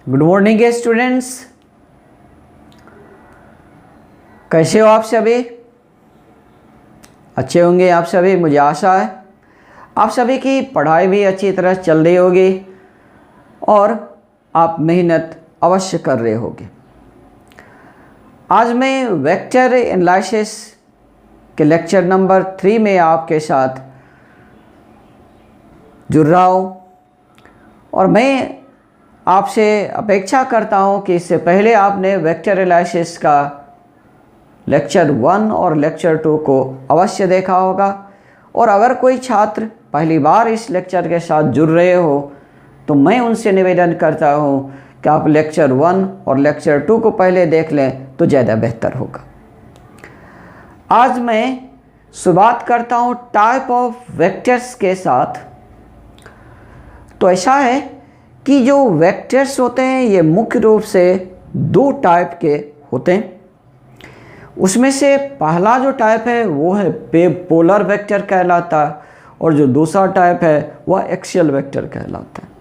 Good morning students, कैसे हो आप सभी? अच्छे होंगे आप सभी, मुझे आशा है। आप सभी की पढ़ाई भी अच्छी तरह चल रही होगी और आप मेहनत अवश्य कर रहे होगे। आज मैं वेक्टर एनालिसिस के लेक्चर नंबर 3 में आपके साथ जुड़ रहा हूँ और मैं आपसे अपेक्षा करता हूँ कि इससे पहले आपने वेक्टर एनालिसिस का लेक्चर 1 और लेक्चर 2 को अवश्य देखा होगा। और अगर कोई छात्र पहली बार इस लेक्चर के साथ जुड़ रहे हो तो मैं उनसे निवेदन करता हूँ कि आप लेक्चर 1 और लेक्चर 2 को पहले देख लें तो ज़्यादा बेहतर होगा। आज मैं शुरुआत करता हूँ टाइप ऑफ वेक्टर्स के साथ। तो ऐसा है कि जो वेक्टर्स होते हैं ये मुख्य रूप से 2 टाइप के होते हैं। उसमें से पहला जो टाइप है वो है पोलर वेक्टर कहलाता है और जो दूसरा टाइप है वह एक्सियल वेक्टर कहलाता है।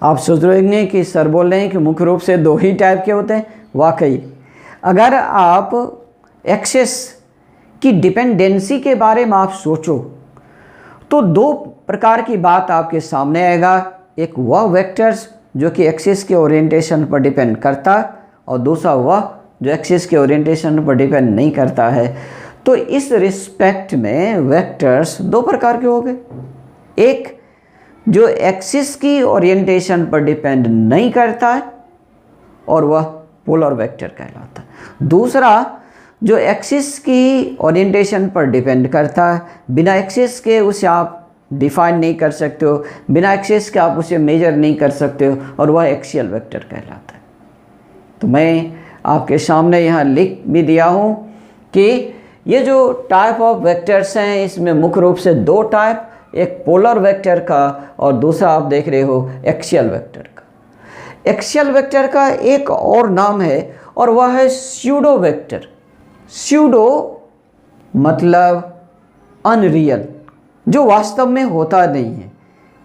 आप सोच रहे होंगे कि सर बोल रहे हैं कि मुख्य रूप से 2 ही टाइप के होते हैं। वाकई अगर आप एक्सिस की डिपेंडेंसी के बारे में आप सोचो तो 2 प्रकार की बात आपके सामने आएगा। एक वह वेक्टर्स जो कि एक्सिस के ओरिएंटेशन पर डिपेंड करता है और दूसरा वह जो एक्सिस के ओरिएंटेशन पर डिपेंड नहीं करता है। तो इस रिस्पेक्ट में वेक्टर्स 2 प्रकार के हो गए। एक जो एक्सिस की ओरिएंटेशन पर डिपेंड नहीं करता है और वह पोलर वेक्टर कहलाता है। दूसरा जो एक्सिस की ओरिएंटेशन पर डिपेंड करता है, बिना एक्सिस के उसे आप डिफाइन नहीं कर सकते हो, बिना एक्सिस के आप उसे मेजर नहीं कर सकते हो और वह एक्सियल वेक्टर कहलाता है। तो मैं आपके सामने यहाँ लिख भी दिया हूँ कि ये जो टाइप ऑफ वेक्टर्स हैं इसमें मुख्य रूप से 2 टाइप, एक पोलर वेक्टर का और दूसरा आप देख रहे हो एक्सियल वेक्टर का। एक्सियल वेक्टर का एक और नाम है और वह है स्यूडो वेक्टर। स्यूडो मतलब अनरियल, जो वास्तव में होता नहीं है,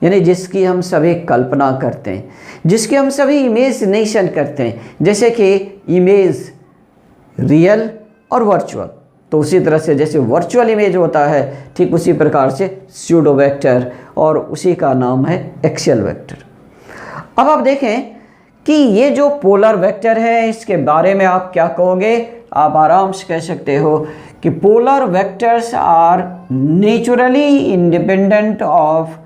यानी जिसकी हम सभी कल्पना करते हैं, जिसके हम सभी इमेजिनेशन करते हैं, जैसे कि इमेज रियल और वर्चुअल। तो उसी तरह से जैसे वर्चुअल इमेज होता है ठीक उसी प्रकार से स्यूडो वेक्टर, और उसी का नाम है एक्सियल वेक्टर। अब आप देखें कि ये जो पोलर वेक्टर है इसके बारे में आप क्या कहोगे? आप आराम से कह सकते हो कि polar vectors are naturally independent of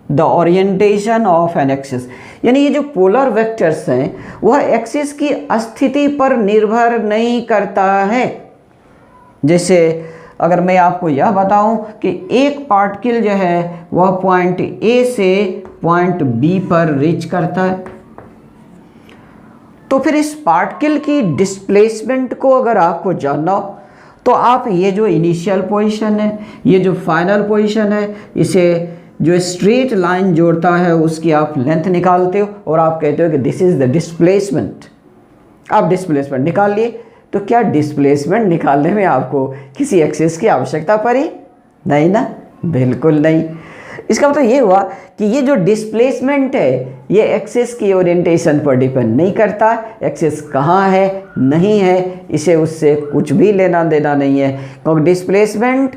the orientation of an axis. यानी ये जो पोलर वेक्टर्स हैं वह एक्सिस की स्थिति पर निर्भर नहीं करता है। जैसे अगर मैं आपको यह बताऊं कि एक पार्टिकल जो है वह पॉइंट ए से पॉइंट बी पर रीच करता है, तो फिर इस पार्टिकल की डिस्प्लेसमेंट को अगर आपको जानना हो तो आप ये जो इनिशियल पोजीशन है, ये जो फाइनल पोजीशन है, इसे जो स्ट्रेट लाइन जोड़ता है उसकी आप लेंथ निकालते हो और आप कहते हो कि दिस इज द डिस्प्लेसमेंट। आप डिस्प्लेसमेंट निकाल लिए, तो क्या डिस्प्लेसमेंट निकालने में आपको किसी एक्सिस की आवश्यकता पड़ी? नहीं ना, बिल्कुल नहीं। इसका मतलब ये हुआ कि ये जो डिस्प्लेसमेंट है ये एक्सिस की ओरिएंटेशन पर डिपेंड नहीं करता। एक्सिस कहाँ है नहीं है इसे उससे कुछ भी लेना देना नहीं है, क्योंकि डिस्प्लेसमेंट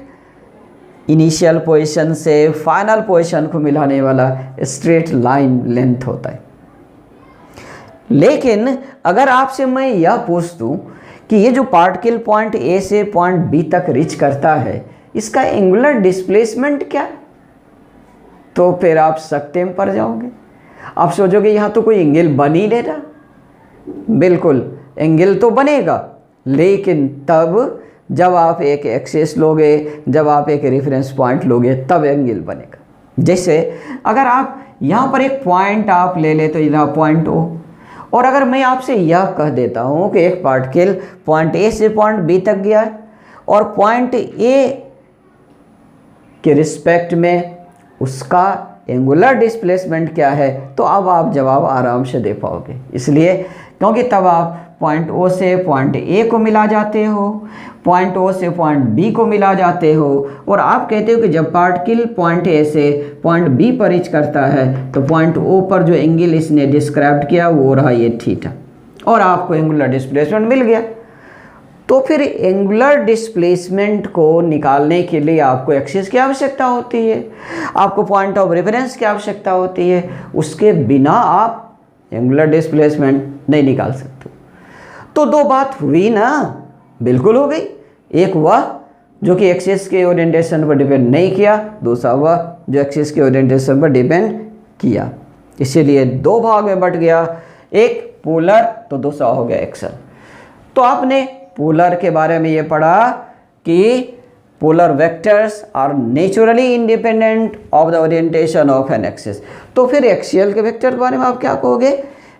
इनिशियल पोजीशन से फाइनल पोजीशन को मिलाने वाला स्ट्रेट लाइन लेंथ होता है। लेकिन अगर आपसे मैं यह पूछ दूं कि ये जो पार्टिकल पॉइंट ए से पॉइंट बी तक रीच करता है इसका एंगुलर डिस्प्लेसमेंट क्या, तो फिर आप सकते में पड़ जाओगे। आप सोचोगे यहाँ तो कोई एंगल बन ही नहीं रहा। बिल्कुल एंगल तो बनेगा, लेकिन तब जब आप एक एक्सिस लोगे, जब आप एक रेफरेंस पॉइंट लोगे तब एंगल बनेगा। जैसे अगर आप यहाँ पर एक पॉइंट आप ले ले तो यहाँ पॉइंट ओ, और अगर मैं आपसे यह कह देता हूँ कि एक पार्टिकल पॉइंट ए से पॉइंट बी तक गया है और पॉइंट ए के रिस्पेक्ट में उसका एंगुलर डिस्प्लेसमेंट क्या है, तो अब आप जवाब आराम से दे पाओगे। इसलिए क्योंकि तब आप पॉइंट ओ से पॉइंट ए को मिला जाते हो, पॉइंट ओ से पॉइंट बी को मिला जाते हो, और आप कहते हो कि जब पार्टिकल पॉइंट ए से पॉइंट बी पर रीच करता है तो पॉइंट ओ पर जो एंगल इसने डिस्क्राइब किया वो रहा ये थीटा, और आपको एंगुलर डिस्प्लेसमेंट मिल गया। तो फिर एंगुलर डिस्प्लेसमेंट को निकालने के लिए आपको एक्सिस की आवश्यकता होती है, आपको पॉइंट ऑफ रेफरेंस की आवश्यकता होती है, उसके बिना आप एंगुलर डिस्प्लेसमेंट नहीं निकाल सकते। तो दो बात हुई ना, बिल्कुल हो गई। एक वह जो कि एक्सिस के ओरिएंटेशन पर डिपेंड नहीं किया, दूसरा वह जो एक्सिस के ओरिएंटेशन पर डिपेंड किया। इसीलिए दो भाग में बट गया, एक पोलर तो दूसरा हो गया एक्सल। तो आपने पोलर के बारे में ये पढ़ा कि polar vectors are naturally independent of the orientation of an axis. तो फिर एक्सियल के वेक्टर के बारे में आप क्या कहोगे?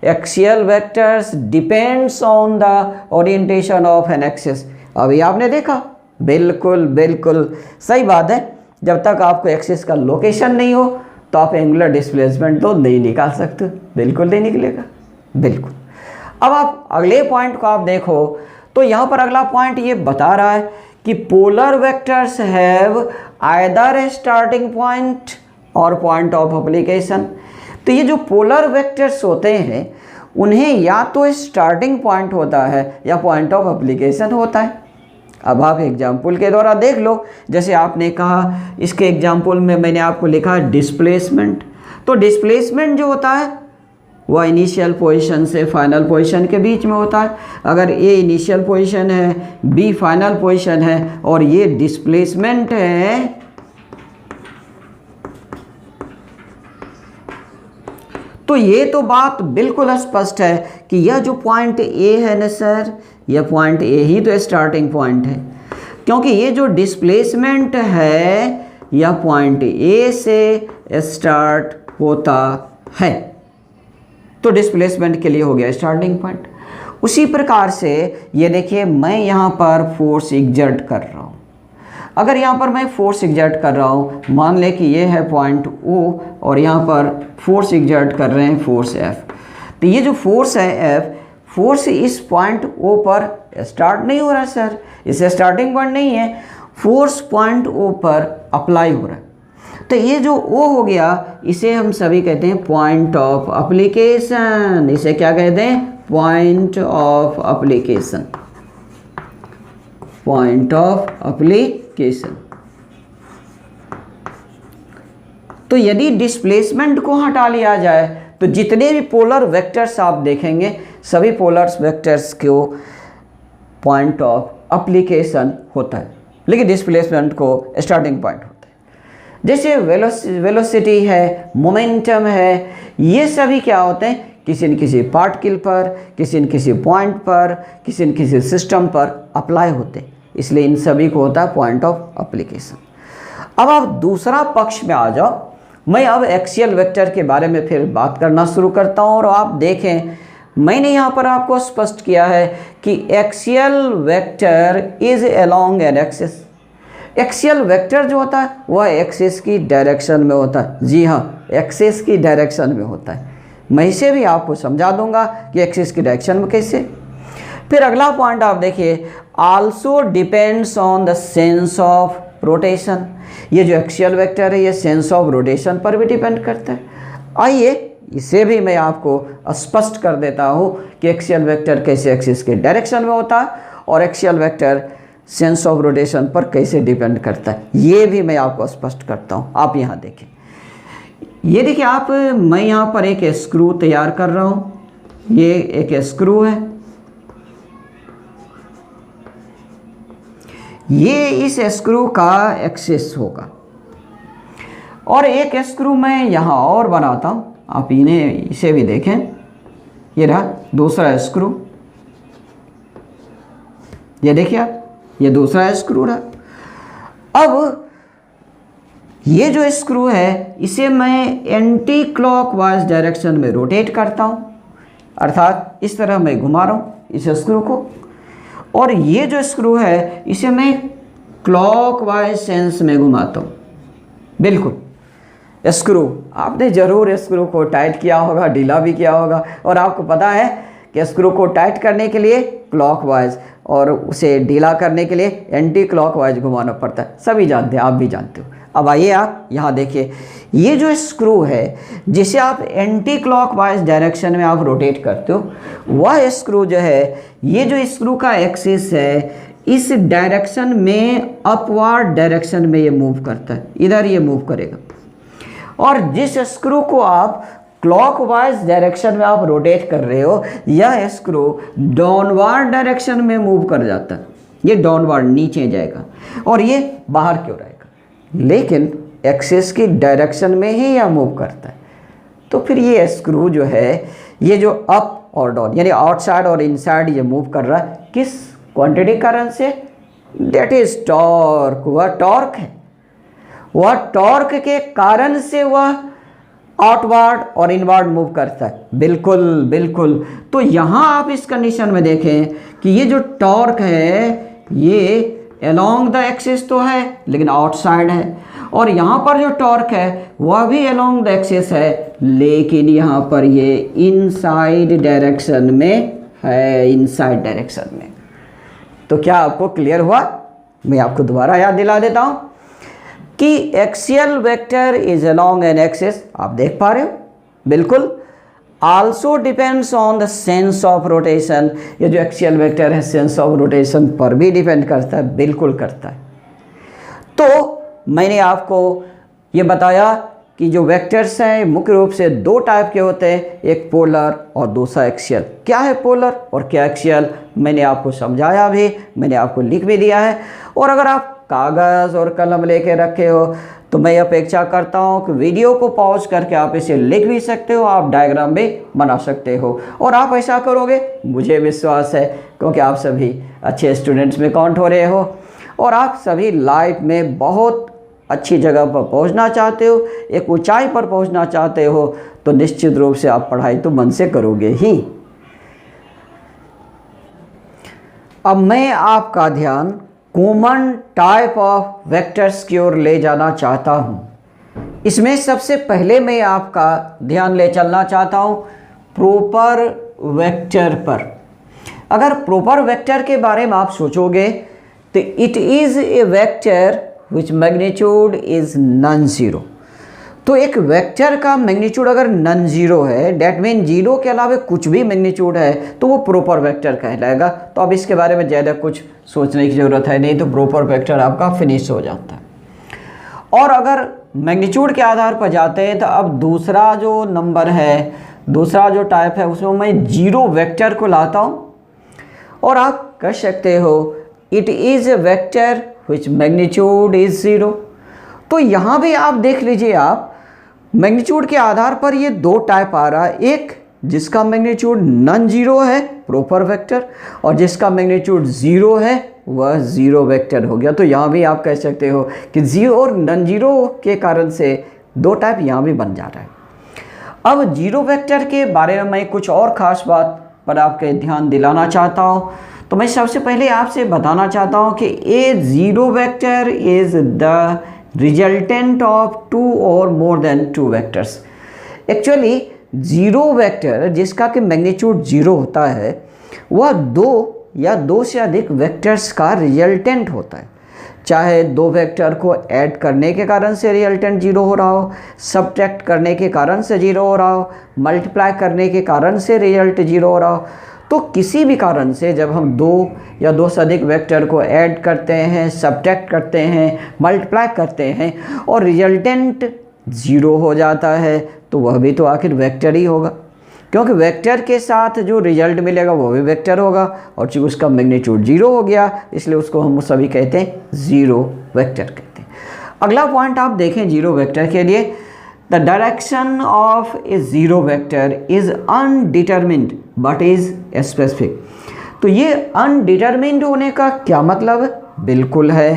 Axial vectors depends on the orientation of an axis. अभी आपने देखा, बिल्कुल बिल्कुल सही बात है। जब तक आपको एक्सिस का लोकेशन नहीं हो तो आप एंगुलर डिस्प्लेसमेंट तो नहीं निकाल सकते, बिल्कुल नहीं निकलेगा, बिल्कुल। अब आप अगले पॉइंट को आप देखो तो यहाँ पर अगला पॉइंट ये बता रहा है कि polar vectors have either A starting point और पॉइंट ऑफ एप्लीकेशन। तो ये जो पोलर वेक्टर्स होते हैं उन्हें या तो स्टार्टिंग पॉइंट होता है या पॉइंट ऑफ एप्लीकेशन होता है। अब आप एग्जाम्पल के द्वारा देख लो, जैसे आपने कहा, इसके एग्जाम्पल में मैंने आपको लिखा डिस्प्लेसमेंट। तो डिस्प्लेसमेंट जो होता है वह इनिशियल पोजीशन से फाइनल पोजीशन के बीच में होता है। अगर ए इनिशियल पोजीशन है, बी फाइनल पोजीशन है और ये डिस्प्लेसमेंट है, तो ये तो बात बिल्कुल स्पष्ट है कि यह जो पॉइंट ए है ना सर, यह पॉइंट ए ही तो स्टार्टिंग पॉइंट है, क्योंकि ये जो डिस्प्लेसमेंट है यह पॉइंट ए से स्टार्ट होता है। तो डिस्प्लेसमेंट के लिए हो गया स्टार्टिंग पॉइंट। उसी प्रकार से ये देखिए, मैं यहाँ पर फोर्स एग्जर्ट कर रहा हूँ। अगर यहाँ पर मैं फोर्स एग्जर्ट कर रहा हूँ, मान लें कि ये है पॉइंट ओ और यहाँ पर फोर्स एग्जर्ट कर रहे हैं फोर्स एफ। तो ये जो फोर्स है एफ, फोर्स इस पॉइंट ओ पर स्टार्ट नहीं हो रहा सर, इसे स्टार्टिंग पॉइंट नहीं है, फोर्स पॉइंट ओ पर अप्लाई हो रहा है। तो ये जो O हो गया इसे हम सभी कहते हैं पॉइंट ऑफ एप्लीकेशन। इसे क्या कहते हैं? Point of application, point of application. तो यदि डिस्प्लेसमेंट को हटा लिया जाए तो जितने भी पोलर वेक्टर्स आप देखेंगे सभी पोलर वेक्टर्स को पॉइंट ऑफ एप्लीकेशन होता है, लेकिन डिस्प्लेसमेंट को स्टार्टिंग पॉइंट होता है। जैसे वेलोसिटी है, मोमेंटम है, ये सभी क्या होते हैं? किसी न किसी पार्टिकल पर, किसी न किसी पॉइंट पर, किसी न किसी सिस्टम पर अप्लाई होते हैं, इसलिए इन सभी को होता है पॉइंट ऑफ एप्लीकेशन। अब आप दूसरा पक्ष में आ जाओ। मैं अब एक्सियल वेक्टर के बारे में फिर बात करना शुरू करता हूँ, और आप देखें मैंने यहाँ पर आपको स्पष्ट किया है कि axial vector is along an axis. Axial vector जो होता है वह एक्सिस की डायरेक्शन में होता है। जी हाँ, एक्सिस की डायरेक्शन में होता है। मैं इसे भी आपको समझा दूंगा कि एक्सिस की डायरेक्शन में कैसे। फिर अगला पॉइंट आप देखिए, also depends on the sense of rotation. ये जो एक्सियल वेक्टर है ये सेंस ऑफ रोटेशन पर भी डिपेंड करता है। आइए इसे भी मैं आपको स्पष्ट कर देता हूँ कि एक्सियल वेक्टर कैसे एक्सिस के डायरेक्शन में होता है और axial vector sense of rotation पर कैसे डिपेंड करता है, ये भी मैं आपको स्पष्ट करता हूँ। आप यहाँ देखें, ये देखिए आप, मैं यहाँ पर एक स्क्रू तैयार कर रहा हूँ। ये एक स्क्रू है, ये इस स्क्रू का एक्सिस होगा, और एक स्क्रू मैं यहाँ और बनाता हूँ। आप इसे भी देखें, ये रहा दूसरा स्क्रू, ये देखिए आप, ये दूसरा स्क्रू रहा। अब ये जो स्क्रू है इसे मैं एंटी क्लॉकवाइज डायरेक्शन में रोटेट करता हूँ, अर्थात इस तरह मैं घुमा रहा हूँ इस स्क्रू को, और ये जो स्क्रू है इसे मैं क्लॉकवाइज सेंस में घुमाता हूँ। बिल्कुल स्क्रू, आपने ज़रूर स्क्रू को टाइट किया होगा, ढीला भी किया होगा, और आपको पता है कि स्क्रू को टाइट करने के लिए क्लॉकवाइज और उसे ढीला करने के लिए एंटी क्लॉकवाइज घुमाना पड़ता है। सभी जानते हैं, आप भी जानते हो। अब आइए आप यहाँ देखिए, ये जो स्क्रू है जिसे आप एंटी क्लॉकवाइज डायरेक्शन में आप रोटेट करते हो, वह स्क्रू जो है, ये जो स्क्रू का एक्सिस है, इस डायरेक्शन में अपवर्ड डायरेक्शन में ये मूव करता है, इधर ये मूव करेगा। और जिस स्क्रू को आप क्लॉकवाइज डायरेक्शन में आप रोटेट कर रहे हो, यह स्क्रू डाउनवर्ड डायरेक्शन में मूव कर जाता है। ये डाउनवर्ड नीचे जाएगा और ये बाहर की ओर आएगा, लेकिन एक्सिस की डायरेक्शन में ही यह मूव करता है। तो फिर ये स्क्रू जो है, ये जो अप और डाउन यानी आउटसाइड और इनसाइड ये मूव कर रहा है, किस क्वांटिटी कारण से? That is torque. वह टॉर्क है, वह टॉर्क के कारण से वह आउटवर्ड और इनवर्ड मूव करता है। बिल्कुल बिल्कुल। तो यहाँ आप इस कंडीशन में देखें कि ये जो टॉर्क है, ये अलोंग द एक्सिस तो है लेकिन आउटसाइड है, और यहाँ पर जो टॉर्क है वह भी अलोंग द एक्सिस है, लेकिन यहाँ पर ये इनसाइड डायरेक्शन में है, इनसाइड डायरेक्शन में। तो क्या आपको क्लियर हुआ? मैं आपको दोबारा याद दिला देता हूँ कि axial vector is along an axis, आप देख पा रहे हो, बिल्कुल। Also depends on the sense of rotation, ये जो एक्सियल वेक्टर है सेंस ऑफ रोटेशन पर भी डिपेंड करता है, बिल्कुल करता है। तो मैंने आपको ये बताया कि जो वेक्टर्स हैं मुख्य रूप से दो टाइप के होते हैं, एक पोलर और दूसरा एक्सियल। क्या है पोलर और क्या एक्सियल, मैंने आपको समझाया भी, मैंने आपको लिख भी दिया है। और अगर आप कागज़ और कलम लेके रखे हो तो मैं अपेक्षा करता हूँ कि वीडियो को पॉज करके आप इसे लिख भी सकते हो, आप डायग्राम भी बना सकते हो। और आप ऐसा करोगे, मुझे विश्वास है, क्योंकि आप सभी अच्छे स्टूडेंट्स में काउंट हो रहे हो और आप सभी लाइफ में बहुत अच्छी जगह पर पहुंचना चाहते हो, एक ऊंचाई पर पहुंचना चाहते हो, तो निश्चित रूप से आप पढ़ाई तो मन से करोगे ही। अब मैं आपका ध्यान कॉमन टाइप ऑफ वेक्टर्स की ओर ले जाना चाहता हूं। इसमें सबसे पहले मैं आपका ध्यान ले चलना चाहता हूं प्रॉपर वेक्टर पर। अगर प्रॉपर वेक्टर के बारे में आप सोचोगे तो it is a vector which magnitude is non zero. तो एक वेक्टर का मैग्नीट्यूड अगर नॉन ज़ीरो है, डैट मीन जीरो के अलावा कुछ भी मैग्नीट्यूड है, तो वो प्रॉपर वेक्टर कहलाएगा। तो अब इसके बारे में ज़्यादा कुछ सोचने की ज़रूरत है नहीं, तो प्रॉपर वेक्टर आपका फिनिश हो जाता है। और अगर मैग्नीट्यूड के आधार पर जाते हैं तो अब दूसरा जो नंबर है, दूसरा जो टाइप है, उसमें मैं जीरो वेक्टर को लाता हूँ और आप कह सकते हो it is a vector which magnitude is zero. तो यहाँ भी आप देख लीजिए, आप मैग्नीट्यूड के आधार पर ये दो टाइप आ रहा है, एक जिसका मैग्नीट्यूड नॉन जीरो है प्रॉपर वेक्टर, और जिसका मैग्नीट्यूड ज़ीरो है वह ज़ीरो वेक्टर हो गया। तो यहाँ भी आप कह सकते हो कि ज़ीरो और नॉन जीरो के कारण से दो टाइप यहाँ भी बन जा रहा है। अब जीरो वेक्टर के बारे में मैं कुछ और ख़ास बात पर आपके ध्यान दिलाना चाहता हूँ। तो मैं सबसे पहले आपसे बताना चाहता हूँ कि a zero vector is the resultant of two और more than two vectors. Actually zero vector जिसका कि मैग्नीट्यूड ज़ीरो होता है, वह दो या दो से अधिक वेक्टर्स का रिजल्टेंट होता है। चाहे दो वेक्टर को ऐड करने के कारण से रिजल्टेंट जीरो हो रहा हो, सब्ट्रैक्ट करने के कारण से जीरो हो रहा हो, मल्टीप्लाई करने के कारण से रिजल्ट जीरो हो रहा हो। तो किसी भी कारण से जब हम दो या दो से अधिक वेक्टर को ऐड करते हैं, सब्ट्रैक्ट करते हैं, मल्टीप्लाई करते हैं और रिजल्टेंट ज़ीरो हो जाता है, तो वह भी तो आखिर वेक्टर ही होगा, क्योंकि वेक्टर के साथ जो रिजल्ट मिलेगा वो भी वेक्टर होगा। और चूँकि उसका मैग्नीट्यूड जीरो हो गया, इसलिए उसको हम सभी कहते हैं ज़ीरो वेक्टर कहते हैं। अगला पॉइंट आप देखें जीरो वेक्टर के लिए, the direction of a zero vector is undetermined but is specific. तो ये अनडिटरमिन्ड होने का क्या मतलब है? बिल्कुल है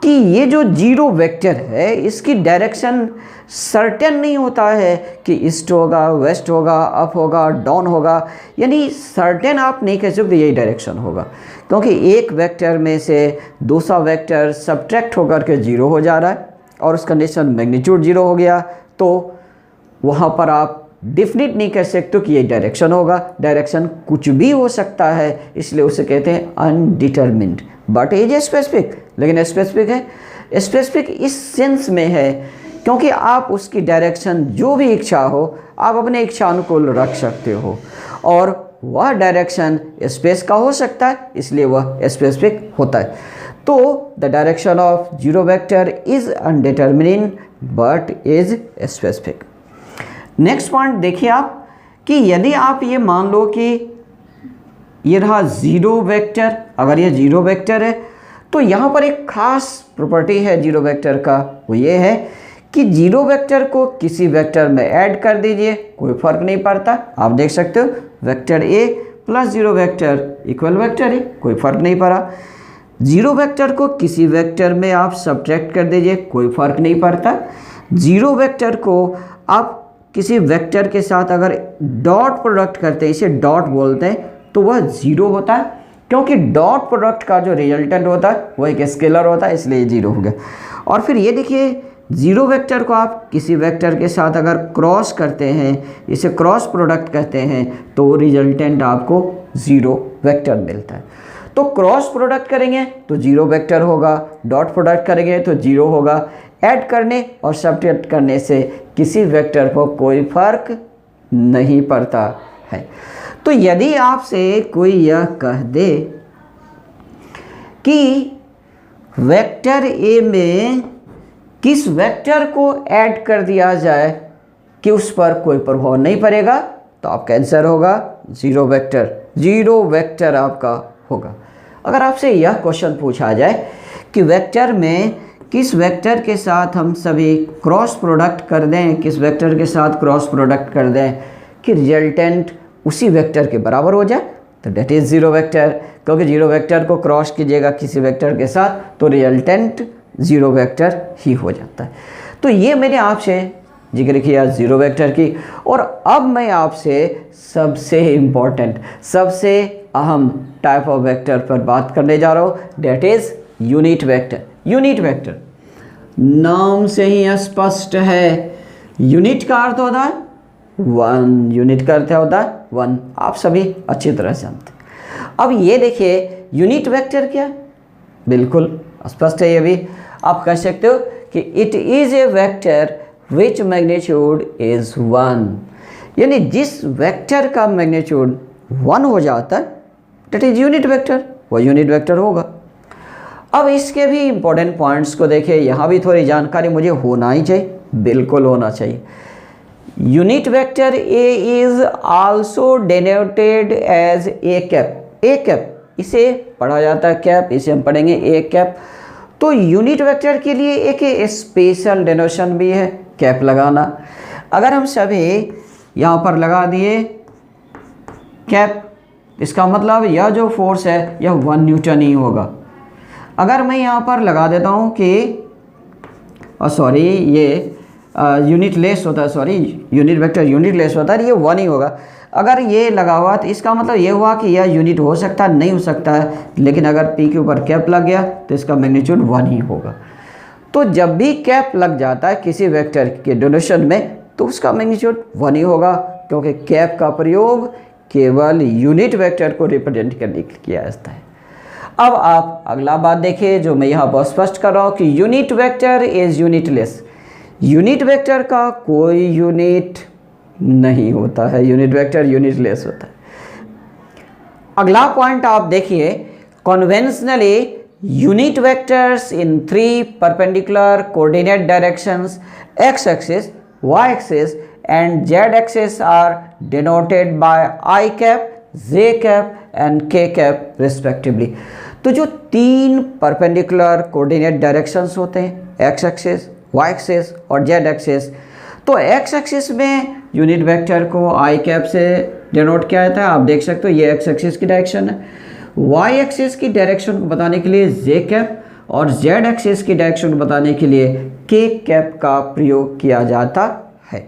कि ये जो जीरो वेक्टर है इसकी डायरेक्शन सर्टेन नहीं होता है कि ईस्ट होगा, वेस्ट होगा, अप होगा, डाउन होगा, यानी सर्टेन आप नहीं कह सकते यही डायरेक्शन होगा, क्योंकि एक वेक्टर में से दूसरा वेक्टर सब्ट्रैक्ट होकर के जीरो हो जा रहा है और उस कंडीशन मैग्नीट्यूड जीरो हो गया, तो वहाँ पर आप डिफिनिट नहीं कर सकते कि ये डायरेक्शन होगा। डायरेक्शन कुछ भी हो सकता है, इसलिए उसे कहते हैं अनडिटरमिन्ड, बट इज स्पेसिफिक। लेकिन स्पेसिफिक है, स्पेसिफिक इस सेंस में है क्योंकि आप उसकी डायरेक्शन जो भी इच्छा हो आप अपने इच्छा अनुकूल रख सकते हो, और वह डायरेक्शन स्पेस का हो सकता है, इसलिए वह स्पेसिफिक होता है। तो the direction of zero vector is undetermined but is specific. Next point देखिए आप कि यदि आप ये मान लो कि ये रहा जीरो वेक्टर, अगर ये जीरो वेक्टर है तो यहाँ पर एक खास प्रॉपर्टी है जीरो वेक्टर का, वो ये है कि जीरो वेक्टर को किसी वेक्टर में ऐड कर दीजिए, कोई फर्क नहीं पड़ता। आप देख सकते हो vector A plus zero vector equal vector A, कोई फर्क नहीं पड़ा। जीरो वेक्टर को किसी वेक्टर में आप सब्ट्रैक्ट कर दीजिए, कोई फर्क नहीं पड़ता। जीरो वेक्टर को आप किसी वेक्टर के साथ अगर डॉट प्रोडक्ट करते हैं, इसे डॉट बोलते हैं, तो वह जीरो होता है, क्योंकि डॉट प्रोडक्ट का जो रिजल्टेंट होता है वह एक स्केलर होता है, इसलिए जीरो हो गया। और फिर ये देखिए जीरो वेक्टर को आप किसी वेक्टर के साथ अगर क्रॉस करते हैं, इसे क्रॉस प्रोडक्ट कहते हैं, तो रिजल्टेंट आपको जीरो वेक्टर मिलता है। तो क्रॉस प्रोडक्ट करेंगे तो जीरो वेक्टर होगा, डॉट प्रोडक्ट करेंगे तो जीरो होगा। ऐड करने और सब्ट्रैक्ट करने से किसी वेक्टर को कोई फर्क नहीं पड़ता है। तो यदि आपसे कोई यह कह दे कि वेक्टर ए में किस वेक्टर को ऐड कर दिया जाए कि उस पर कोई प्रभाव नहीं पड़ेगा, तो आपका आंसर होगा जीरो वेक्टर। जीरो वेक्टर आपका होगा। अगर आपसे यह क्वेश्चन पूछा जाए कि वेक्टर में किस वेक्टर के साथ हम सभी क्रॉस प्रोडक्ट कर दें, किस वेक्टर के साथ क्रॉस प्रोडक्ट कर दें कि रिजल्टेंट उसी वेक्टर के बराबर हो जाए, तो डेट इज़ जीरो वेक्टर। क्योंकि जीरो वेक्टर को क्रॉस कीजिएगा किसी वेक्टर के साथ तो रिजल्टेंट जीरो वेक्टर ही हो जाता है। तो ये मैंने आपसे जिक्र किया जीरो वेक्टर की। और अब मैं आपसे सबसे इम्पॉर्टेंट, सबसे अहम टाइप ऑफ वेक्टर पर बात करने जा रहा हूँ, that is unit vector. Unit vector नाम से ही स्पष्ट है, यूनिट का अर्थ होता है वन, यूनिट का अर्थ होता है वन, आप सभी अच्छी तरह से जानते हैं। अब ये देखिए यूनिट वेक्टर क्या, बिल्कुल स्पष्ट है। ये भी आप कह सकते हो कि it is a vector which magnitude is one, यानी जिस वेक्टर का मैग्नीट्यूड वन हो जाता है डेट इज यूनिट वेक्टर, वो यूनिट वेक्टर होगा। अब इसके भी इंपॉर्टेंट पॉइंट्स को देखिए, यहाँ भी थोड़ी जानकारी मुझे होना ही चाहिए, बिल्कुल होना चाहिए। Unit vector A is also denoted as A cap. A cap इसे पढ़ा जाता है कैप, इसे हम पढ़ेंगे ए कैप। तो यूनिट वेक्टर के लिए एक स्पेशल डिनोशन भी है कैप लगाना। अगर हम सभी यहाँ पर लगा दिए कैप, इसका मतलब यह जो फोर्स है यह 1 न्यूटन ही होगा। अगर मैं यहाँ पर लगा देता हूँ कि सॉरी ये यूनिट लेस होता है, sorry unit vector unit less होता है, ये 1 ही होगा। अगर ये लगा हुआ तो इसका मतलब ये हुआ कि यह यूनिट हो सकता है, नहीं हो सकता है, लेकिन अगर पी के ऊपर कैप लग गया तो इसका मैग्नीट्यूड 1 ही होगा। तो जब भी कैप लग जाता है किसी वेक्टर के डिनोशन में तो उसका मैग्नीट्यूड 1 ही होगा, क्योंकि कैप का प्रयोग केवल यूनिट वेक्टर को रिप्रेजेंट करने के लिए किया जाता है। अब आप अगला बात देखिए जो मैं यहाँ पर स्पष्ट कर रहा हूँ कि unit vector is unitless. Unit vector का कोई यूनिट नहीं होता है, यूनिट वेक्टर यूनिटलेस होता है। अगला पॉइंट आप देखिए, conventionally unit vectors in 3 perpendicular coordinate directions x axis, y axis and z axis are denoted by I cap, j cap and k cap respectively। तो जो 3 परपेंडिकुलर कोऑर्डिनेट डायरेक्शंस होते हैं x axis, y axis और z axis, तो x axis में unit vector को I cap से denote किया जाता है। आप देख सकते हो ये x एक्सिस की डायरेक्शन है। y एक्सिस की डायरेक्शन को बताने के लिए j कैप और z एक्सिस की डायरेक्शन को बताने के लिए k कैप का प्रयोग किया जाता है।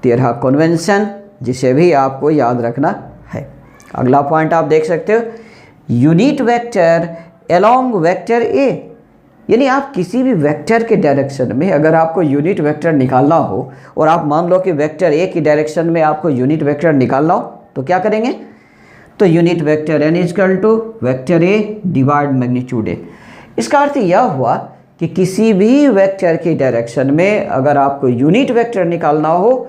तेरह कन्वेंशन जिसे भी आपको याद रखना है। अगला पॉइंट आप देख सकते हो, unit vector along vector A यानी आप किसी भी वेक्टर के डायरेक्शन में अगर आपको यूनिट वेक्टर निकालना हो और आप मान लो कि वेक्टर ए की डायरेक्शन में आपको यूनिट वेक्टर निकालना हो तो क्या करेंगे, तो unit vector n equal to vector A divide magnitude A. इसका अर्थ यह हुआ कि किसी भी वेक्टर की डायरेक्शन में अगर आपको यूनिट वेक्टर निकालना हो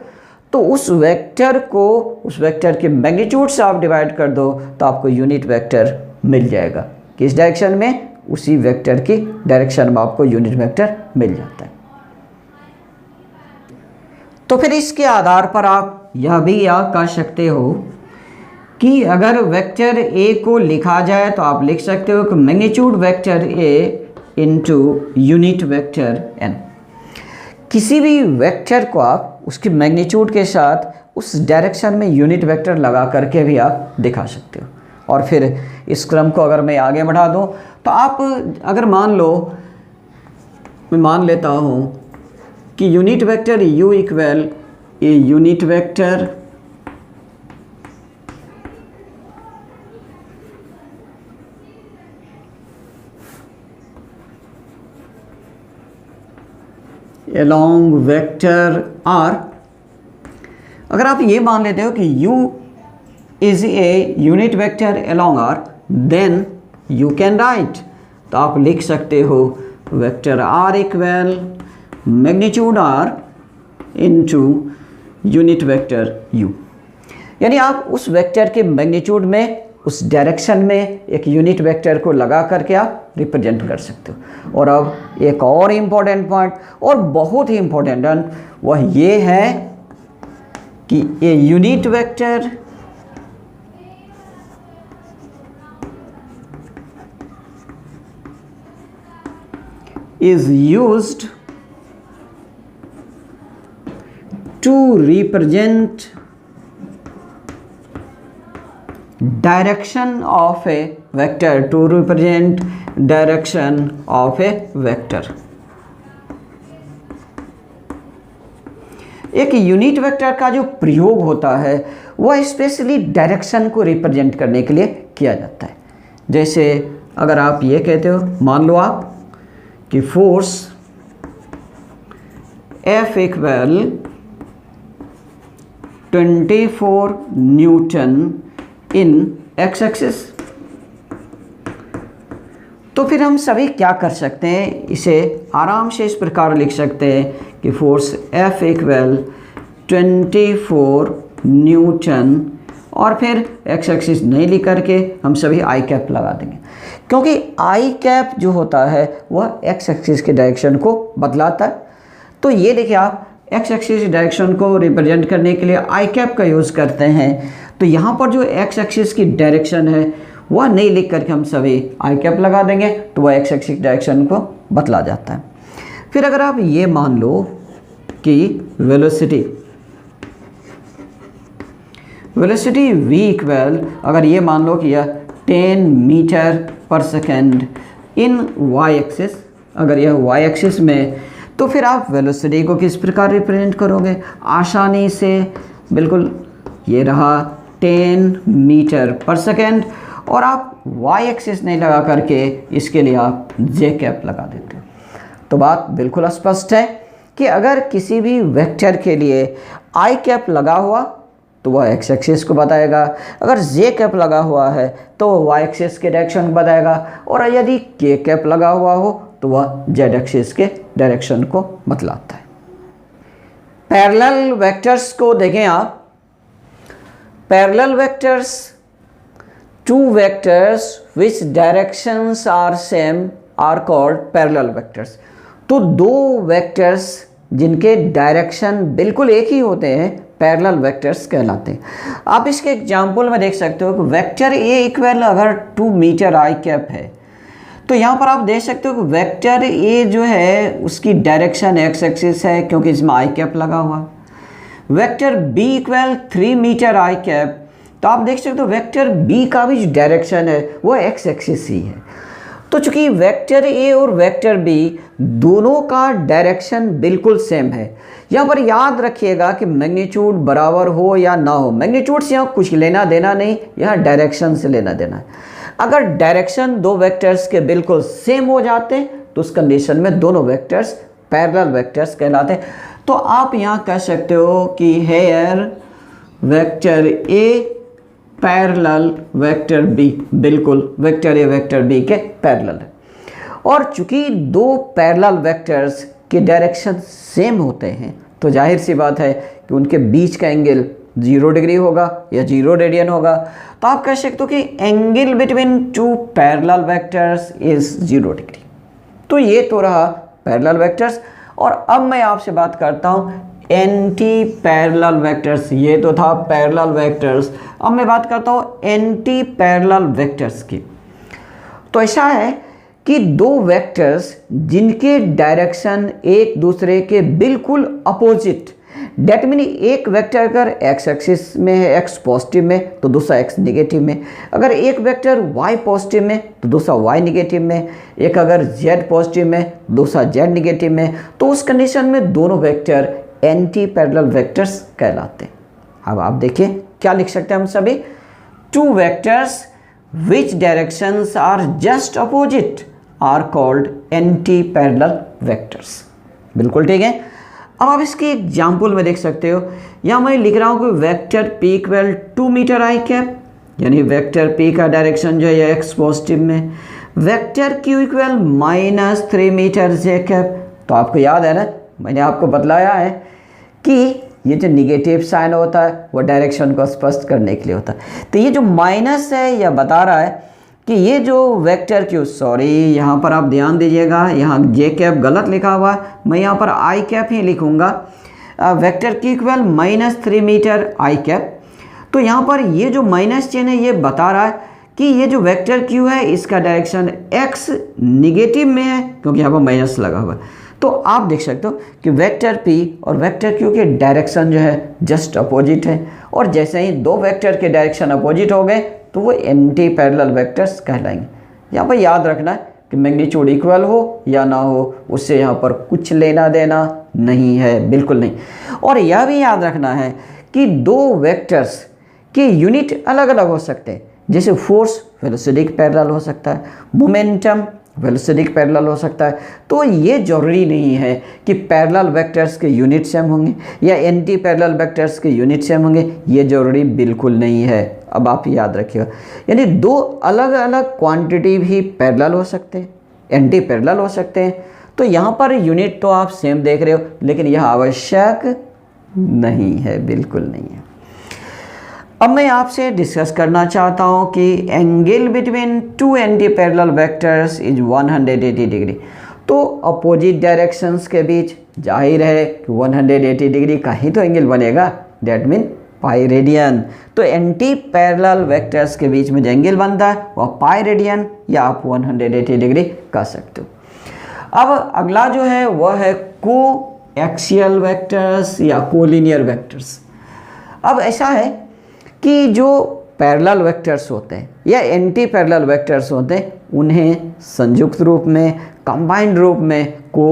तो उस वेक्टर के मैग्नीट्यूड से आप डिवाइड कर दो तो आपको यूनिट वेक्टर मिल जाएगा। किस डायरेक्शन में, उसी वेक्टर की डायरेक्शन में आपको यूनिट वेक्टर मिल जाता है। तो फिर इसके आधार पर आप यह भी याद कर सकते हो कि अगर वेक्टर ए को लिखा जाए तो आप लिख सकते हो कि magnitude vector A into unit vector N. किसी भी वेक्टर को आप उसकी मैग्नीट्यूड के साथ उस डायरेक्शन में यूनिट वेक्टर लगा करके भी आप दिखा सकते हो। और फिर इस क्रम को अगर मैं आगे बढ़ा दूं तो आप अगर मान लो, मैं मान लेता हूं कि unit vector u equal a unit vector along vector r। अगर आप ये मान लेते हो कि u is a unit vector along r, then you can write, तो आप लिख सकते हो vector r equal magnitude r into unit vector u। यानी आप उस वेक्टर के मैग्नीट्यूड में उस डायरेक्शन में एक यूनिट वेक्टर को लगा करके आप रिप्रेजेंट कर सकते हो। और अब एक और इम्पॉर्टेंट पॉइंट, और बहुत ही इम्पॉर्टेंट, वह ये है कि ये unit vector is used to represent direction of a vector, to represent direction of a vector। एक यूनिट वेक्टर का जो प्रयोग होता है वह स्पेशली डायरेक्शन को रिप्रेजेंट करने के लिए किया जाता है। जैसे अगर आप ये कहते हो, मान लो आप कि फोर्स F इक्वल 24 न्यूटन इन एक्स एक्सिस, तो फिर हम सभी क्या कर सकते हैं, इसे आराम से इस प्रकार लिख सकते हैं कि फोर्स F इक्वल 24 न्यूटन, और फिर एक्स एक्सिस नहीं लिख करके हम सभी आई कैप लगा देंगे, क्योंकि आई कैप जो होता है वह एक्स एक्सिस के डायरेक्शन को बदलाता है। तो ये देखिए, आप एक्स एक्सिस डायरेक्शन को रिप्रेजेंट करने के लिए आई कैप का यूज़ करते हैं। तो यहाँ पर जो एक्स एक्सिस की डायरेक्शन है वह नहीं लिख करके हम सभी आई कैप लगा देंगे तो वह एक्स एक्सिस डायरेक्शन को बतला जाता है। फिर अगर आप ये मान लो कि वेलोसिटी v इक्वल, अगर ये मान लो कि यह 10 मीटर पर सेकेंड इन y एक्सिस, अगर यह y एक्सिस में, तो फिर आप वेलोसिटी को किस प्रकार रिप्रेजेंट करोगे, आसानी से बिल्कुल ये रहा 10 मीटर पर सेकेंड, और आप y एक्सिस नहीं लगा करके इसके लिए आप j कैप लगा देते हो। तो बात बिल्कुल स्पष्ट है कि अगर किसी भी वेक्टर के लिए i कैप लगा हुआ तो वह एक्स एक्सिस को बताएगा, अगर जे कैप लगा हुआ है तो वह वाई एक्सिस के डायरेक्शन को बताएगा, और यदि के कैप लगा हुआ हो तो वह जेड एक्सिस के डायरेक्शन को बतलाता है। पैरेलल वेक्टर्स को देखें आप, parallel vectors, two vectors which directions are same are called parallel vectors. तो दो वेक्टर्स जिनके डायरेक्शन बिल्कुल एक ही होते हैं पैरेलल वेक्टर्स कहलाते हैं। आप इसके एग्जाम्पल में देख सकते हो कि वेक्टर ए इक्वल अगर 2 मीटर आई कैप है, तो यहाँ पर आप देख सकते हो कि वेक्टर ए जो है उसकी डायरेक्शन एक्स एक्सिस है क्योंकि इसमें आई कैप लगा हुआ। Vector B equal 3 metre I cap, तो आप देख सकते हो वेक्टर बी का भी जो डायरेक्शन है वो एक्स एक्सिस ही है। तो चूंकि वेक्टर ए और वेक्टर बी दोनों का डायरेक्शन बिल्कुल सेम है, यहाँ पर याद रखिएगा कि मैग्नीट्यूड बराबर हो या ना हो, मैग्नीट्यूड से यहाँ कुछ लेना देना नहीं, यहाँ डायरेक्शन से लेना देना है। अगर डायरेक्शन दो वेक्टर्स के बिल्कुल सेम हो जाते तो उस कंडीशन में दोनों वेक्टर्स पैरेलल वेक्टर्स कहलाते हैं। तो आप यहाँ कह सकते हो कि here vector A parallel vector B, बिल्कुल वेक्टर ए वेक्टर बी के पैरेलल है। और चूंकि दो पैरेलल वेक्टर्स के डायरेक्शन सेम होते हैं तो जाहिर सी बात है कि उनके बीच का एंगल 0 डिग्री होगा या 0 रेडियन होगा। तो आप कह सकते हो कि angle between two parallel vectors is 0 degree. तो ये तो रहा पैरेलल वेक्टर्स। और अब मैं आपसे बात करता हूँ एंटी पैरेलल वेक्टर्स। ये तो था पैरेलल वेक्टर्स, अब मैं बात करता हूँ एंटी पैरेलल वेक्टर्स की। तो ऐसा है कि दो वेक्टर्स जिनके डायरेक्शन एक दूसरे के बिल्कुल अपोजिट, डेट मीन एक वेक्टर अगर एक्स एक्सिस में है, एक्स पॉजिटिव में तो दूसरा एक्स नेगेटिव में, अगर एक वेक्टर वाई पॉजिटिव में तो दूसरा वाई नेगेटिव में, एक अगर जेड पॉजिटिव में दूसरा जेड नेगेटिव में, तो उस कंडीशन में दोनों वेक्टर एंटी पैरेलल वेक्टर्स कहलाते हैं। अब आप देखिए क्या लिख सकते हैं हम सभी, two vectors which directions are just opposite are called anti parallel vectors. बिल्कुल ठीक है। अब आप इसके एग्जाम्पल में देख सकते हो, यहाँ मैं लिख रहा हूँ कि vector P equal 2 metre I cap, यानी वेक्टर पी का डायरेक्शन जो है एक्स पॉजिटिव में, vector Q equal -3 metre J cap. तो आपको याद है ना, मैंने आपको बतलाया है कि ये जो निगेटिव साइन होता है वो डायरेक्शन को स्पष्ट करने के लिए होता है। तो ये जो माइनस है यह बता रहा है कि ये जो वेक्टर क्यू, सॉरी यहाँ पर आप ध्यान दीजिएगा, यहाँ जे कैप गलत लिखा हुआ है, मैं यहाँ पर आई कैप ही लिखूँगा। Vector Q equal -3 metre I cap. तो यहाँ पर ये जो माइनस चिन्ह है ये बता रहा है कि ये जो वेक्टर क्यू है इसका डायरेक्शन एक्स निगेटिव में है, क्योंकि यहाँ पर माइनस लगा हुआ है। तो आप देख सकते हो कि वेक्टर पी और वेक्टर क्यू के डायरेक्शन जो है जस्ट अपोजिट है, और जैसे ही दो वेक्टर के डायरेक्शन अपोजिट हो गए तो वो एंटी पैरेलल वेक्टर्स कहलाएंगे। यहाँ पर याद रखना है कि मैग्नीट्यूड इक्वल हो या ना हो उससे यहाँ पर कुछ लेना देना नहीं है, बिल्कुल नहीं। और यह भी याद रखना है कि दो वेक्टर्स के यूनिट अलग अलग हो सकते हैं, जैसे फोर्स वेलोसिटी पैरेलल हो सकता है, मोमेंटम वेलोसिटी पैरेलल हो सकता है। तो ये जरूरी नहीं है कि पैरेलल वेक्टर्स के यूनिट सेम होंगे या एंटी पैरेलल वेक्टर्स के यूनिट सेम होंगे, ये जरूरी बिल्कुल नहीं है। अब आप याद रखिएगा, यानी दो अलग अलग क्वांटिटी भी पैरेलल हो सकते हैं, एंटी पैरेलल हो सकते हैं। तो यहाँ पर यूनिट तो आप सेम देख रहे हो, लेकिन यह आवश्यक नहीं है, बिल्कुल नहीं है। अब मैं आपसे डिस्कस करना चाहता हूँ कि angle between two anti parallel vectors is 180 degree. तो अपोजिट डायरेक्शंस के बीच जाहिर है कि 180 डिग्री का ही तो एंगल बनेगा, डेट मीन पाई रेडियन। तो एंटी पैरेलल वेक्टर्स के बीच में जो एंगल बनता है वह पाई रेडियन या आप 180 डिग्री कह सकते हो। अब अगला जो है वह है को एक्सियल वेक्टर्स या कोलिनियर वेक्टर्स। अब ऐसा है कि जो पैरेलल वेक्टर्स होते हैं या एंटी पैरेलल वेक्टर्स होते हैं उन्हें संयुक्त रूप में, कंबाइंड रूप में को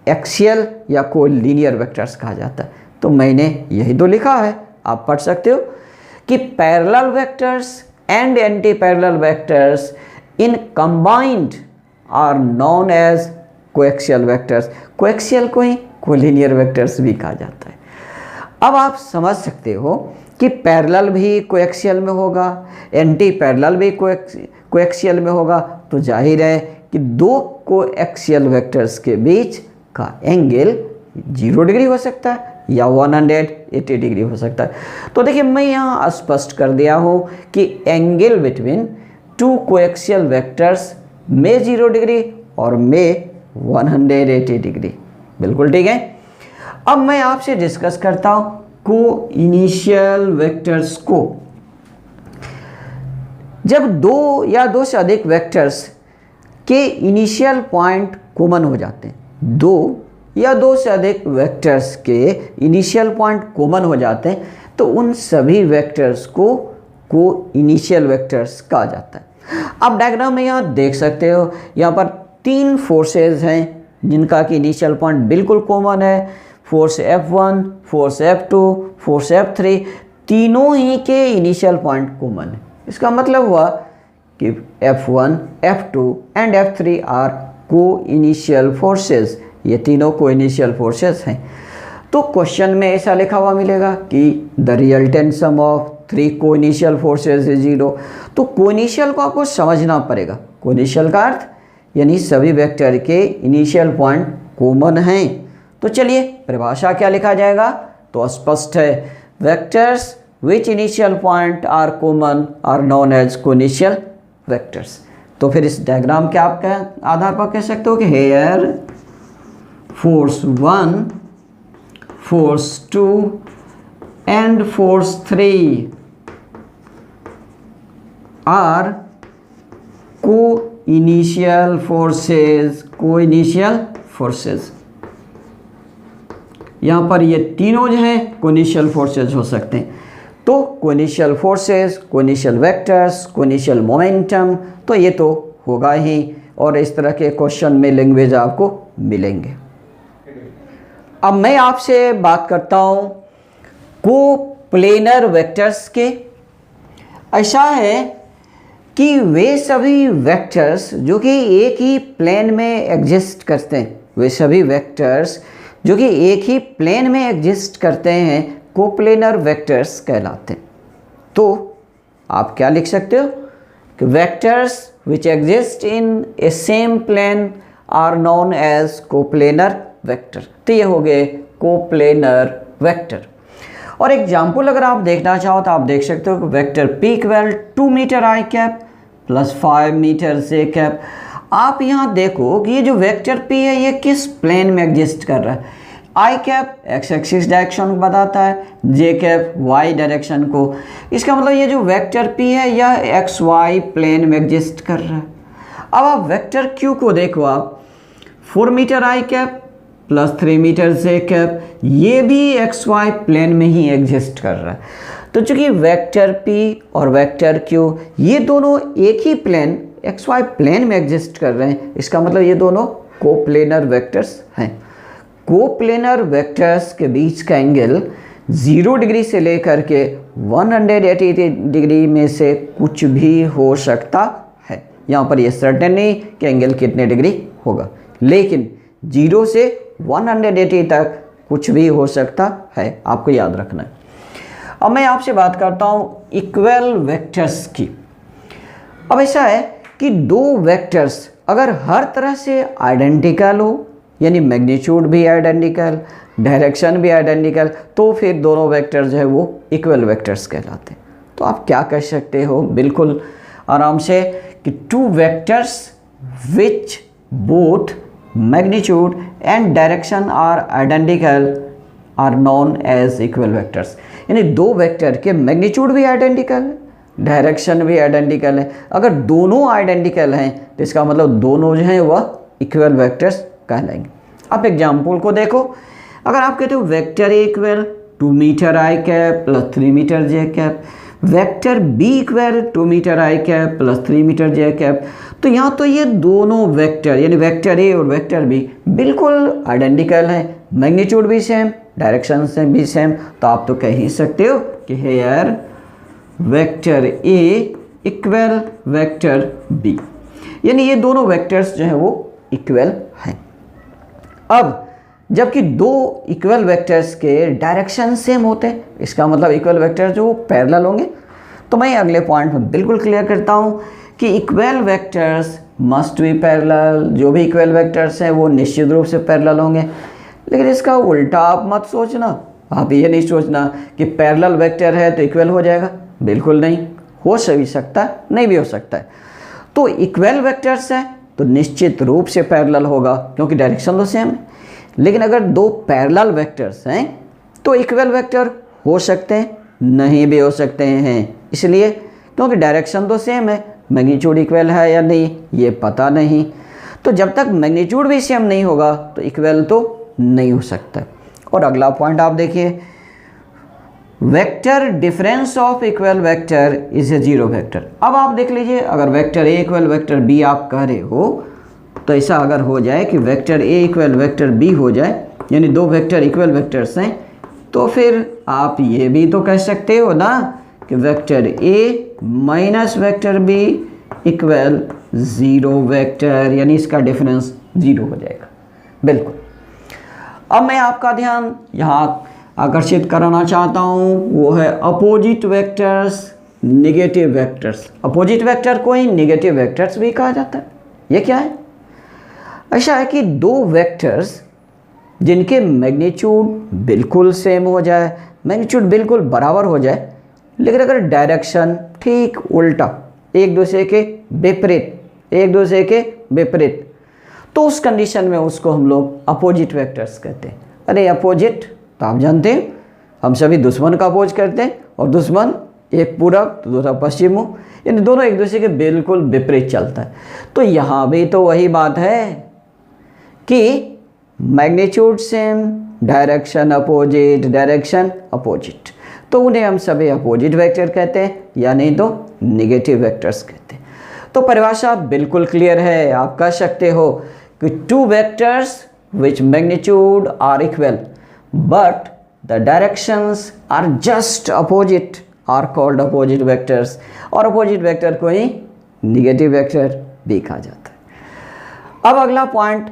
एक्सियल या कोलिनियर वेक्टर्स कहा जाता है। तो मैंने यही तो लिखा है, आप पढ़ सकते हो कि parallel vectors and anti parallel vectors in combined are known as coaxial vectors. Coaxial को ही कोलिनियर वेक्टर्स भी कहा जाता है। अब आप समझ सकते हो कि पैरेलल भी कोएक्सियल में होगा, एंटी पैरेलल भी कोएक्सियल में होगा, तो जाहिर है कि दो कोएक्सियल वेक्टर्स के बीच का एंगल 0 डिग्री हो सकता है या 180 डिग्री हो सकता है। तो देखिए मैं यहाँ स्पष्ट कर दिया हूँ कि angle between two coaxial vectors में 0 डिग्री और में 180 डिग्री, बिल्कुल ठीक है। अब मैं आपसे डिस्कस करता हूँ को इनिशियल वेक्टर्स को। जब दो या दो से अधिक वेक्टर्स के इनिशियल पॉइंट कॉमन हो जाते हैं, दो या दो से अधिक वेक्टर्स के इनिशियल पॉइंट कॉमन हो जाते हैं, तो उन सभी वेक्टर्स को इनिशियल वेक्टर्स कहा जाता है। आप डायग्राम में यहाँ देख सकते हो, यहाँ पर 3 फोर्सेस हैं जिनका कि इनिशियल पॉइंट बिल्कुल कॉमन है। Force F1, force F2, force F3, तीनों ही के इनिशियल पॉइंट कॉमन है। इसका मतलब हुआ कि F1, F2 and F3 are co initial forces, ये तीनों को इनिशियल फोर्सेस हैं। तो क्वेश्चन में ऐसा लिखा हुआ मिलेगा कि द रिजल्टेंट सम ऑफ 3 को इनिशियल फोर्सेस इज 0। तो को इनिशियल को आपको समझना पड़ेगा। को इनिशियल का अर्थ यानी सभी वेक्टर के इनिशियल पॉइंट कॉमन हैं। तो चलिए परिभाषा क्या लिखा जाएगा, तो स्पष्ट है, vectors which initial point are common are known as co initial vectors. तो फिर इस डायग्राम के आपके आधार पर कह सकते हो कि here force 1, force 2 and force 3 are co initial forces, co initial forces. यहाँ पर ये तीनों जो हैं को इनिशियल फोर्सेस हो सकते हैं। तो को initial forces, co initial vectors, को इनिशियल मोमेंटम, तो ये तो होगा ही। और इस तरह के क्वेश्चन में लैंग्वेज आपको मिलेंगे। अब मैं आपसे बात करता हूँ को प्लेनर वेक्टर्स के। ऐसा है कि वे सभी वेक्टर्स जो कि एक ही प्लेन में एग्जिस्ट करते हैं, वे सभी वेक्टर्स जो कि एक ही प्लेन में एग्जिस्ट करते हैं कोप्लेनर वेक्टर्स कहलाते हैं। तो आप क्या लिख सकते हो कि vectors which exist in a same plane are known as coplanar vector. तो ये हो गए कोप्लेनर वेक्टर। और एग्जाम्पल अगर आप देखना चाहो तो आप देख सकते हो कि vector p equal 2 metre I cap plus 5 metre J cap. आप यहाँ देखो कि ये जो वेक्टर p है ये किस प्लेन में एग्जिस्ट कर रहा है। आई कैप एक्स एक्सिस डायरेक्शन को बताता है, जे कैप वाई डायरेक्शन को। इसका मतलब ये जो वेक्टर p है यह एक्स वाई प्लेन में एग्जिस्ट कर रहा है। अब आप वेक्टर q को देखो, आप 4 metre I cap plus 3 metre J cap, ये भी एक्स वाई प्लेन में ही एग्जिस्ट कर रहा है। तो चूंकि वेक्टर p और वेक्टर q ये दोनों एक ही प्लेन एक्स वाई प्लेन में एग्जिस्ट कर रहे हैं, इसका मतलब ये दोनों कोप्लेनर वेक्टर्स हैं। कोप्लेनर वेक्टर्स के बीच का एंगल 0 डिग्री से लेकर के 180 डिग्री में से कुछ भी हो सकता है। यहाँ पर ये सर्टेन नहीं कि एंगल कितने डिग्री होगा, लेकिन 0 से 180 तक कुछ भी हो सकता है, आपको याद रखना है। अब मैं आपसे बात करता हूँ इक्वल वेक्टर्स की। अब ऐसा है कि दो वेक्टर्स अगर हर तरह से आइडेंटिकल हो, यानी मैग्नीट्यूड भी आइडेंटिकल, डायरेक्शन भी आइडेंटिकल, तो फिर दोनों वेक्टर जो है वो इक्वल वेक्टर्स कहलाते हैं। तो आप क्या कह सकते हो बिल्कुल आराम से कि two vectors which both magnitude and direction are identical are known as equal vectors. यानी दो वेक्टर के मैग्नीट्यूड भी आइडेंटिकल है, डायरेक्शन भी आइडेंटिकल है। अगर दोनों आइडेंटिकल हैं तो इसका मतलब दोनों जो हैं वह इक्वल वेक्टर्स कहलाएंगे। अब एग्जाम्पल को देखो, अगर आप कहते हो vector A equal 2 metre I cap plus 3 metre J cap, vector B equal 2 metre I cap plus 3 metre J cap, तो यहाँ तो ये दोनों वेक्टर यानी वेक्टर ए और वेक्टर बी बिल्कुल आइडेंटिकल हैं, मैग्नीट्यूड भी सेम, डायरेक्शन से भी सेम। तो आप तो कह ही सकते हो कि here vector A equal vector B, यानी ये दोनों वेक्टर्स जो हैं वो इक्वल हैं। अब जबकि दो इक्वल वेक्टर्स के डायरेक्शन सेम होते हैं, इसका मतलब इक्वल वेक्टर जो पैरेलल होंगे। तो मैं अगले पॉइंट में बिल्कुल क्लियर करता हूँ कि equal vectors must be parallel. जो भी इक्वल वेक्टर्स हैं वो निश्चित रूप से पैरेलल होंगे। लेकिन इसका उल्टा आप मत सोचना, आप ये नहीं सोचना कि पैरेलल वेक्टर है तो इक्वल हो जाएगा, बिल्कुल नहीं। हो भी सकता है, नहीं भी हो सकता है। तो इक्वल वेक्टर्स है तो निश्चित रूप से पैरेलल होगा क्योंकि डायरेक्शन तो सेम है। लेकिन अगर दो पैरेलल वेक्टर्स हैं तो इक्वल वेक्टर हो सकते हैं, नहीं भी हो सकते हैं। इसलिए क्योंकि डायरेक्शन तो सेम है, मैग्नीट्यूड इक्वल है या नहीं ये पता नहीं। तो जब तक मैग्नीट्यूड भी सेम नहीं होगा तो इक्वल तो नहीं हो सकता। और अगला पॉइंट आप देखिए, vector difference of equal vector is a zero vector. अब आप देख लीजिए, अगर vector A equal vector B आप कह रहे हो तो ऐसा अगर हो जाए कि vector A equal vector B हो जाए, यानी दो वेक्टर इक्वल वेक्टर्स हैं, तो फिर आप ये भी तो कह सकते हो ना कि vector A minus vector B equal zero vector, यानी इसका डिफरेंस 0 हो जाएगा। बिल्कुल। अब मैं आपका ध्यान यहाँ आकर्षित कराना चाहता हूँ, वो है opposite vectors, negative vectors. Opposite vector को ही नेगेटिव वेक्टर्स भी कहा जाता है। ये क्या है? ऐसा है कि दो वेक्टर्स जिनके मैग्नीट्यूड बिल्कुल सेम हो जाए, मैग्नीट्यूड बिल्कुल बराबर हो जाए, लेकिन अगर डायरेक्शन ठीक उल्टा, एक दूसरे के विपरीत, तो उस कंडीशन में उसको हम लोग अपोजिट वेक्टर्स कहते हैं। अरे अपोजिट तो आप जानते हैं, हम सभी दुश्मन का अपोज करते हैं, और दुश्मन एक पूरब तो दूसरा पश्चिम मुँह, यानी दोनों एक दूसरे के बिल्कुल विपरीत चलता है। तो यहाँ भी तो वही बात है कि मैग्नीट्यूड सेम, डायरेक्शन अपोजिट, तो उन्हें हम सभी अपोजिट वेक्टर कहते हैं, या नहीं तो नेगेटिव वेक्टर्स कहते हैं। तो परिभाषा बिल्कुल क्लियर है। आप कह सकते हो कि two vectors which magnitude are equal but the directions are just opposite are called opposite vectors, और अपोजिट वेक्टर को ही नेगेटिव वेक्टर भी कहा जाता है। अब अगला पॉइंट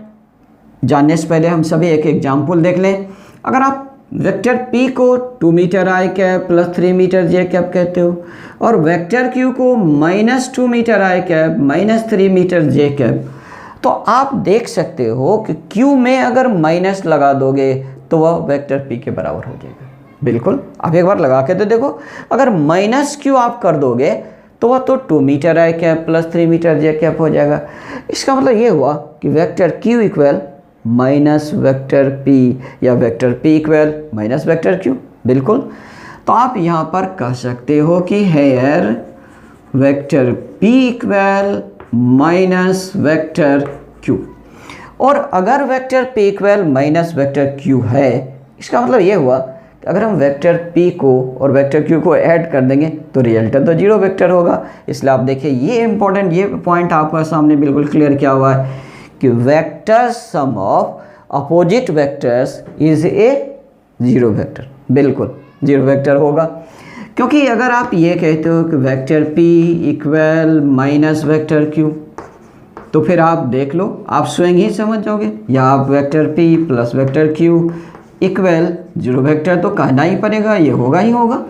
जानने से पहले हम सभी एक एग्जाम्पल देख लें। अगर आप वेक्टर p को 2 metre i cap plus 3 metre j cap कहते हो, और वेक्टर q को -2 metre i cap minus 3 metre j cap, तो आप देख सकते हो कि q में अगर माइनस लगा दोगे तो वह वेक्टर p के बराबर हो जाएगा। बिल्कुल, आप एक बार लगा के तो देखो, अगर -q आप कर दोगे तो वह तो 2 metre i cap plus 3 metre j cap हो जाएगा। इसका मतलब ये हुआ कि vector q equal minus vector p, या vector p equal minus vector q। बिल्कुल, तो आप यहाँ पर कह सकते हो कि here vector p equal minus vector q, और अगर vector p equal minus vector q है, इसका मतलब ये हुआ कि अगर हम वेक्टर p को और वेक्टर q को ऐड कर देंगे तो रिजल्ट तो 0 वेक्टर होगा। इसलिए आप देखिए ये इंपॉर्टेंट, ये पॉइंट आपका सामने बिल्कुल क्लियर क्या हुआ है कि vector sum of opposite vectors is a 0 vector. बिल्कुल 0 वेक्टर होगा, क्योंकि अगर आप ये कहते हो कि vector p equal minus vector q, तो फिर आप देख लो, आप स्वयं ही समझ जाओगे, या आप vector p plus vector q equal 0 vector तो कहना ही पड़ेगा, ये होगा ही होगा।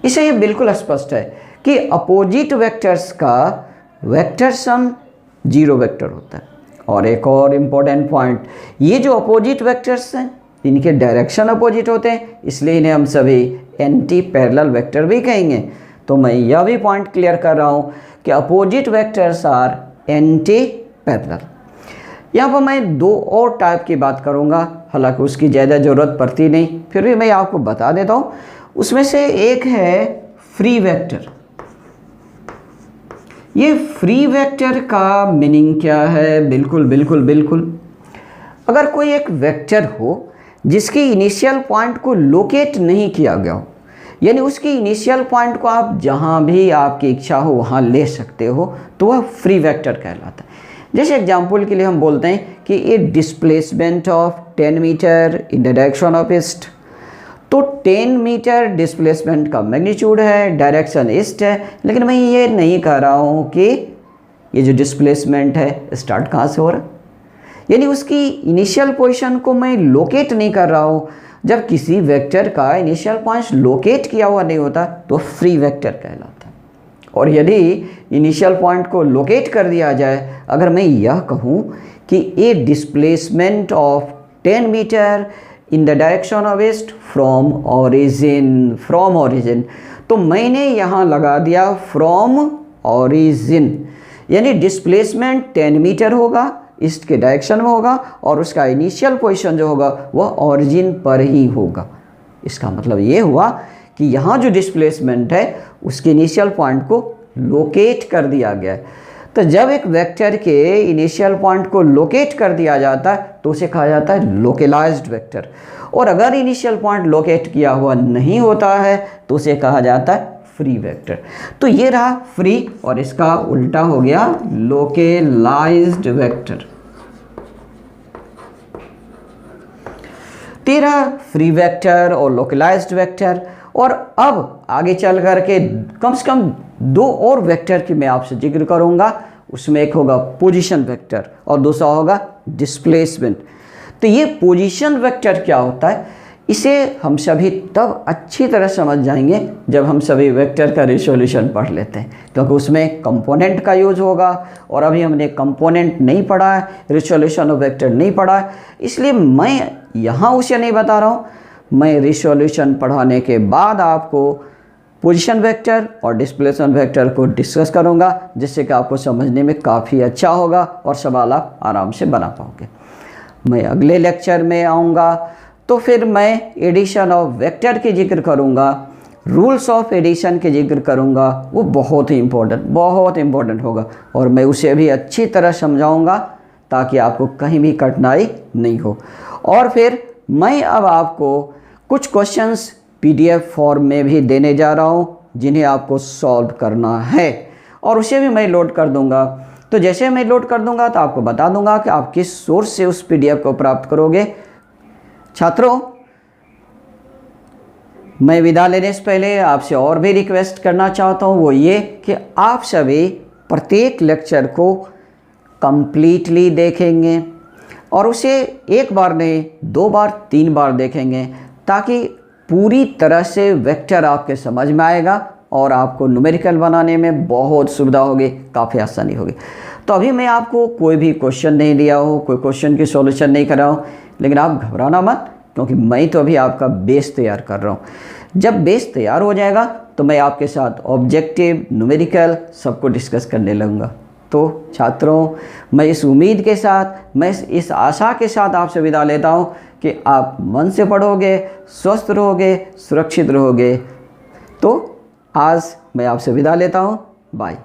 इसे ये बिल्कुल स्पष्ट है कि अपोजिट वेक्टर्स का वेक्टर सम 0 वेक्टर होता है। और एक और इम्पोर्टेंट पॉइंट, ये जो अपोजिट वेक्टर्स हैं इनके डायरेक्शन अपोजिट होते हैं, इसलिए इन्हें हम सभी एंटी पैरेलल वेक्टर भी कहेंगे। तो मैं यह भी पॉइंट क्लियर कर रहा हूँ कि opposite vectors are anti parallel. यहाँ पर मैं 2 और टाइप की बात करूँगा, हालांकि उसकी ज़्यादा ज़रूरत पड़ती नहीं, फिर भी मैं आपको बता देता हूँ। उसमें से एक है फ्री वेक्टर। ये फ्री वेक्टर का मीनिंग क्या है? बिल्कुल, अगर कोई एक वेक्टर हो जिसकी इनिशियल पॉइंट को लोकेट नहीं किया गया हो, यानी उसकी इनिशियल पॉइंट को आप जहाँ भी आपकी इच्छा हो वहाँ ले सकते हो, तो वह फ्री वेक्टर कहलाता है। जैसे एग्जाम्पल के लिए हम बोलते हैं कि a displacement of 10 metre in the direction of east, तो 10 मीटर डिस्प्लेसमेंट का मैग्नीट्यूड है, डायरेक्शन ईस्ट है, लेकिन मैं ये नहीं कह रहा हूँ कि ये जो डिस्प्लेसमेंट है स्टार्ट कहाँ से हो रहा है, यानी उसकी इनिशियल पोजीशन को मैं लोकेट नहीं कर रहा हूँ। जब किसी वेक्टर का इनिशियल पॉइंट लोकेट किया हुआ नहीं होता तो फ्री वेक्टर कहलाता है। और यदि इनिशियल पॉइंट को लोकेट कर दिया जाए, अगर मैं यह कहूँ कि a displacement of 10 metre in the direction of east from origin, तो मैंने यहाँ लगा दिया फ्रॉम ओरिजिन, यानी डिस्प्लेसमेंट 10 मीटर होगा, ईस्ट के डायरेक्शन में होगा, और उसका इनिशियल पोजीशन जो होगा वह ओरिजिन पर ही होगा। इसका मतलब ये हुआ कि यहाँ जो डिस्प्लेसमेंट है उसके इनिशियल पॉइंट को लोकेट कर दिया गया है। तो जब एक वेक्टर के इनिशियल पॉइंट को लोकेट कर दिया जाता है तो उसे कहा जाता है लोकेलाइज्ड वेक्टर, और अगर इनिशियल पॉइंट लोकेट किया हुआ नहीं होता है तो उसे कहा जाता है फ्री वेक्टर। तो ये रहा फ्री, और इसका उल्टा हो गया लोकेलाइज्ड वेक्टर। तेरा फ्री वेक्टर और लोकेलाइज्ड वेक्टर। और अब आगे चल करके कम से कम 2 और वेक्टर की मैं आपसे जिक्र करूंगा, उसमें एक होगा पोजीशन वेक्टर और दूसरा होगा डिस्प्लेसमेंट। तो ये पोजीशन वेक्टर क्या होता है, इसे हम सभी तब अच्छी तरह समझ जाएंगे जब हम सभी वेक्टर का रिसोल्यूशन पढ़ लेते हैं, क्योंकि उसमें कंपोनेंट का यूज होगा और अभी हमने कंपोनेंट नहीं पढ़ा है, रिसोल्यूशन ऑफ वेक्टर नहीं पढ़ा है, इसलिए मैं यहाँ उसे नहीं बता रहा हूँ। मैं रिसोल्यूशन पढ़ाने के बाद आपको पोजीशन वेक्टर और डिस्प्लेसमेंट वेक्टर को डिस्कस करूँगा, जिससे कि आपको समझने में काफ़ी अच्छा होगा और सवाल आप आराम से बना पाओगे। मैं अगले लेक्चर में आऊँगा तो फिर मैं एडिशन ऑफ वेक्टर की जिक्र करूँगा, रूल्स ऑफ एडिशन के जिक्र करूँगा, वो बहुत इम्पोर्टेंट होगा और मैं उसे भी अच्छी तरह समझाऊँगा ताकि आपको कहीं भी कठिनाई नहीं हो। और फिर मैं अब आपको कुछ क्वेश्चंस PDF फॉर्म में भी देने जा रहा हूँ जिन्हें आपको सॉल्व करना है और उसे भी मैं लोड कर दूँगा। तो जैसे मैं लोड कर दूँगा तो आपको बता दूँगा कि आप किस सोर्स से उस PDF को प्राप्त करोगे। छात्रों, मैं विदा लेने से पहले आपसे और भी रिक्वेस्ट करना चाहता हूँ, वो ये कि आप सभी प्रत्येक लेक्चर को कंप्लीटली देखेंगे और उसे एक बार नहीं 2 बार 3 बार देखेंगे, ताकि पूरी तरह से वेक्टर आपके समझ में आएगा और आपको न्यूमेरिकल बनाने में बहुत सुविधा होगी, काफ़ी आसानी होगी। तो अभी मैं आपको कोई भी क्वेश्चन नहीं दिया हो, कोई क्वेश्चन की सॉल्यूशन नहीं कर रहा हूँ, लेकिन आप घबराना मत, क्योंकि मैं तो अभी आपका बेस तैयार कर रहा हूँ। जब बेस तैयार हो जाएगा तो मैं आपके साथ ऑब्जेक्टिव, न्यूमेरिकल सबको डिस्कस करने लगूँगा। तो छात्रों, मैं इस उम्मीद के साथ, मैं इस आशा के साथ आपसे विदा लेता हूँ कि आप मन से पढ़ोगे, स्वस्थ रहोगे, सुरक्षित रहोगे। तो आज मैं आपसे विदा लेता हूँ। बाय।